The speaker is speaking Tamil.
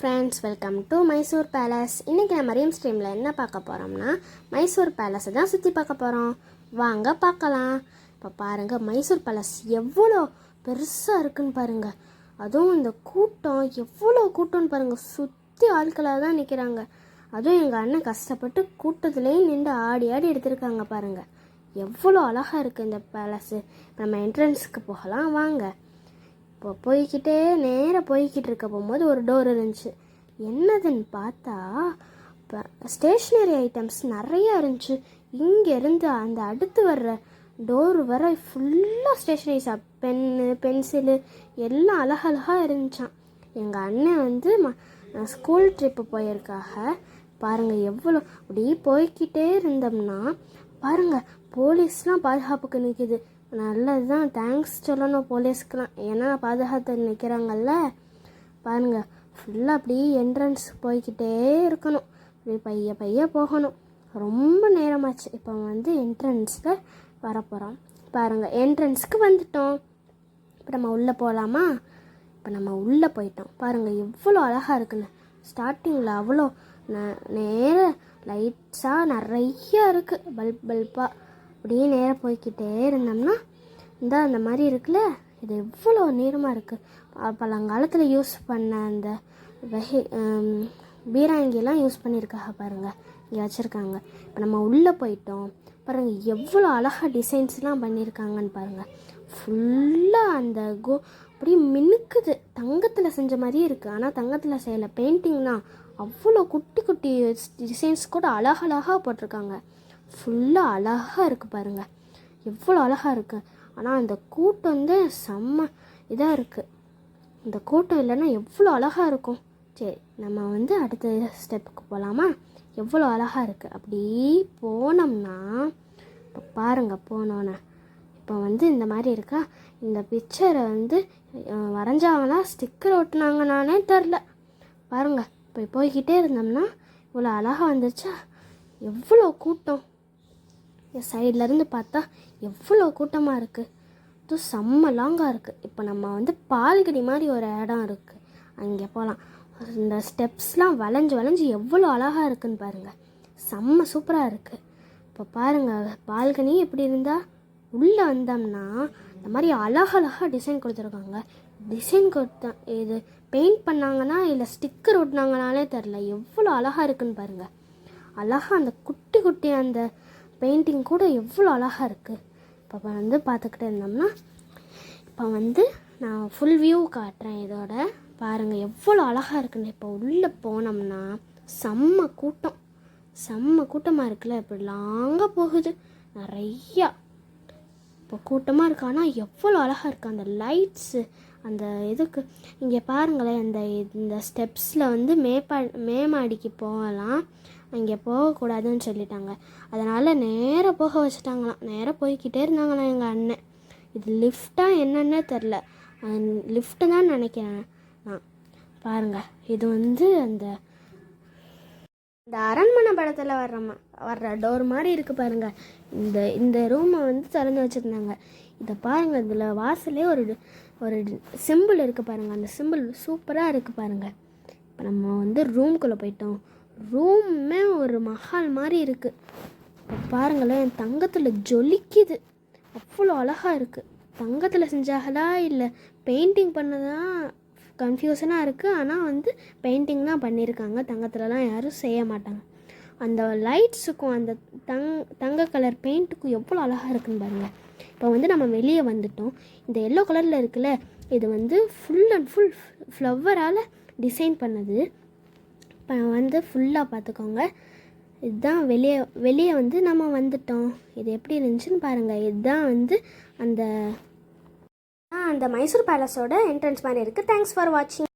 Friends, welcome to Mysore palace. இன்றைக்கி நம்ம ரீம் ஸ்ட்ரீமில் என்ன பார்க்க போகிறோம்னா மைசூர் பேலஸை தான் சுற்றி பார்க்க போகிறோம். வாங்க பார்க்கலாம். இப்போ பாருங்கள், மைசூர் பேலஸ் எவ்வளோ பெருசாக இருக்குன்னு பாருங்கள். அதுவும் இந்த கூட்டம் எவ்வளோ கூட்டம்னு பாருங்கள். சுற்றி ஆட்களாக தான் நிற்கிறாங்க. அதுவும் எங்கள் அண்ணன் கஷ்டப்பட்டு கூட்டத்துலேயும் நின்று ஆடி ஆடி எடுத்திருக்காங்க பாருங்கள். எவ்வளோ அழகாக இருக்குது இந்த பேலஸு. நம்ம என்ட்ரன்ஸுக்கு போகலாம் வாங்க. இப்போ போய்கிட்டே நேராக போய்கிட்டு இருக்க போகும்போது ஒரு டோர் இருந்துச்சு. என்னதுன்னு பார்த்தா இப்போ ஸ்டேஷ்னரி ஐட்டம்ஸ் நிறையா இருந்துச்சு. இங்கேருந்து அந்த அடுத்து வர்ற டோர் வர ஃபுல்லாக ஸ்டேஷ்னரிஸா, பென்னு, பென்சிலு எல்லாம் அழகழகாக இருந்துச்சான். எங்கள் அண்ணன் வந்து ஸ்கூல் ட்ரிப்பு போயிருக்காக. பாருங்கள் எவ்வளோ. அப்படி போய்கிட்டே இருந்தோம்னா பாருங்கள், போலீஸ்லாம் பாதுகாப்புக்கு நிற்கிது. நல்லது தான், தேங்க்ஸ் சொல்லணும் போலீஸ்க்கெலாம். ஏன்னா பாதுகாத்து நிற்கிறாங்கல்ல. பாருங்கள், ஃபுல்லாக அப்படி என்ட்ரன்ஸ் போய்கிட்டே இருக்கணும். அப்படி பைய பைய போகணும். ரொம்ப நேரமாச்சு. இப்போ வந்து என்ட்ரன்ஸில் வரப்போகிறோம். பாருங்கள், என்ட்ரன்ஸுக்கு வந்துட்டோம். இப்போ நம்ம உள்ளே போகலாமா? இப்போ நம்ம உள்ளே போயிட்டோம். பாருங்கள் எவ்வளோ அழகாக இருக்குன்னு. ஸ்டார்டிங்கில் அவ்வளோ நேர லைட்ஸாக நிறையா இருக்குது, பல்பாக. அப்படியே நேராக போய்கிட்டே இருந்தோம்னா இந்த அந்த மாதிரி இருக்குல்ல, இது எவ்வளோ நீளமாக இருக்குது. பழங்காலத்தில் யூஸ் பண்ண அந்த பீராங்கிலாம் யூஸ் பண்ணியிருக்காங்க பாருங்கள், இங்கே வச்சுருக்காங்க. இப்போ நம்ம உள்ளே போயிட்டோம். பாருங்கள் எவ்வளோ அழகாக டிசைன்ஸ்லாம் பண்ணியிருக்காங்கன்னு பாருங்கள். ஃபுல்லாக அந்த அப்படி மினுக்குது. தங்கத்தில் செஞ்ச மாதிரியே இருக்குது. ஆனால் தங்கத்தில் செய்யலை, பெயிண்டிங் தான். அவ்வளோ குட்டி குட்டி டிசைன்ஸ் கூட அழகழகாக போட்டிருக்காங்க. ஃபுல்லாக அழகாக இருக்குது பாருங்கள், எவ்வளோ அழகாக இருக்குது. ஆனால் அந்த கூட்டம் வந்து செம்ம இதாக இருக்குது. இந்த கூட்டம் இல்லைன்னா எவ்வளோ அழகாக இருக்கும். சரி, நம்ம வந்து அடுத்த ஸ்டெப்புக்கு போகலாமா? எவ்வளோ அழகாக இருக்குது. அப்படி போனோம்னா இப்போ பாருங்கள், போனோன்னே இப்போ வந்து இந்த மாதிரி இருக்கா. இந்த பிக்சரை வந்து வரைஞ்சாங்கன்னா ஸ்டிக்கர் ஒட்டினாங்கன்னானே தெரில. பாருங்கள், இப்போ போய்கிட்டே இருந்தோம்னா இவ்வளோ அழகாக வந்துச்சா. எவ்வளோ கூட்டம். சைட்லேருந்து பார்த்தா எவ்வளோ கூட்டமாக இருக்குது. அதுவும் செம்ம லாங்காக இருக்குது. இப்போ நம்ம வந்து பால்கனி மாதிரி ஒரு இடம் இருக்குது, அங்கே போகலாம். இந்த ஸ்டெப்ஸ்லாம் வளைஞ்சு வளைஞ்சு எவ்வளோ அழகாக இருக்குதுன்னு பாருங்கள். செம்ம சூப்பராக இருக்குது. இப்போ பாருங்கள், பால்கனி எப்படி இருந்தால் உள்ளே வந்தோம்னா இந்த மாதிரி அழகழகாக டிசைன் கொடுத்துருக்காங்க. டிசைன் கொடுத்தா இது பெயிண்ட் பண்ணாங்கன்னா இல்லை ஸ்டிக்கர் ஒட்டினாங்கனாலே தெரில. எவ்வளோ அழகாக இருக்குதுன்னு பாருங்கள். அழகாக அந்த குட்டி குட்டி அந்த பெயிண்டிங் கூட எவ்வளோ அழகாக இருக்குது. இப்போ வந்து பார்த்துக்கிட்டே இருந்தோம்னா இப்போ வந்து நான் ஃபுல் வியூ காட்டுறேன் இதோட. பாருங்கள் எவ்வளோ அழகாக இருக்குன்னு. இப்போ உள்ளே போனோம்னா செம்ம கூட்டம், செம்ம கூட்டமாக இருக்குல்ல. இப்படி லாங்காக போகுது நிறையா. இப்போ கூட்டமாக இருக்கு. ஆனால் எவ்வளோ அழகாக இருக்குது. அந்த லைட்ஸு, அந்த இதுக்கு இங்கே பாருங்களேன். இந்த ஸ்டெப்ஸில் வந்து மேமாடிக்கு போகலாம், அங்கே போகக்கூடாதுன்னு சொல்லிட்டாங்க. அதனால் நேராக போக வச்சுட்டாங்களாம். நேராக போய்கிட்டே இருந்தாங்களாம் எங்கள் அண்ணன். இது லிஃப்ட்டாக என்னன்னே தெரில, லிஃப்ட்டு தான் நினைக்கிறேன் நான். பாருங்கள், இது வந்து இந்த அரண்மனை படத்தில் வர்ற டோர் மாதிரி இருக்குது பாருங்கள். இந்த ரூமை வந்து திறந்து வச்சுருந்தாங்க. இதை பாருங்கள், இதில் வாசலே ஒரு சிம்பிள் இருக்குது பாருங்கள். அந்த சிம்பிள் சூப்பராக இருக்குது பாருங்கள். இப்போ நம்ம வந்து ரூம்குள்ளே போயிட்டோம். ரூமே ஒரு மஹால் மாதிரி இருக்குது. இப்போ பாருங்களேன், தங்கத்தில் ஜொலிக்குது. அவ்வளோ அழகாக இருக்குது. தங்கத்தில் செஞ்சாங்களா இல்லை பெயிண்டிங் பண்ணதான் கன்ஃபியூஷனாக இருக்குது. ஆனால் வந்து பெயிண்டிங் தான் பண்ணியிருக்காங்க. தங்கத்துலலாம் யாரும் செய்ய மாட்டாங்க. அந்த லைட்ஸுக்கும் அந்த தங்க கலர் பெயிண்ட்டுக்கும் எவ்வளோ அழகாக இருக்குன்னு பாருங்கள். இப்போ வந்து நம்ம வெளியே வந்துட்டோம். இந்த எல்லோ கலரில் இருக்குல்ல, இது வந்து ஃபுல் அண்ட் ஃபுல் ஃப்ளவரால் டிசைன் பண்ணது. இப்போ வந்து ஃபுல்லாக பார்த்துக்கோங்க. இதுதான் வெளியே வந்து நம்ம வந்துட்டோம். இது எப்படி இருந்துச்சுன்னு பாருங்கள். இதுதான் வந்து அந்த மைசூர் பேலஸோட என்ட்ரன்ஸ் மாதிரி இருக்குது. தேங்க்ஸ் ஃபார் வாட்சிங்.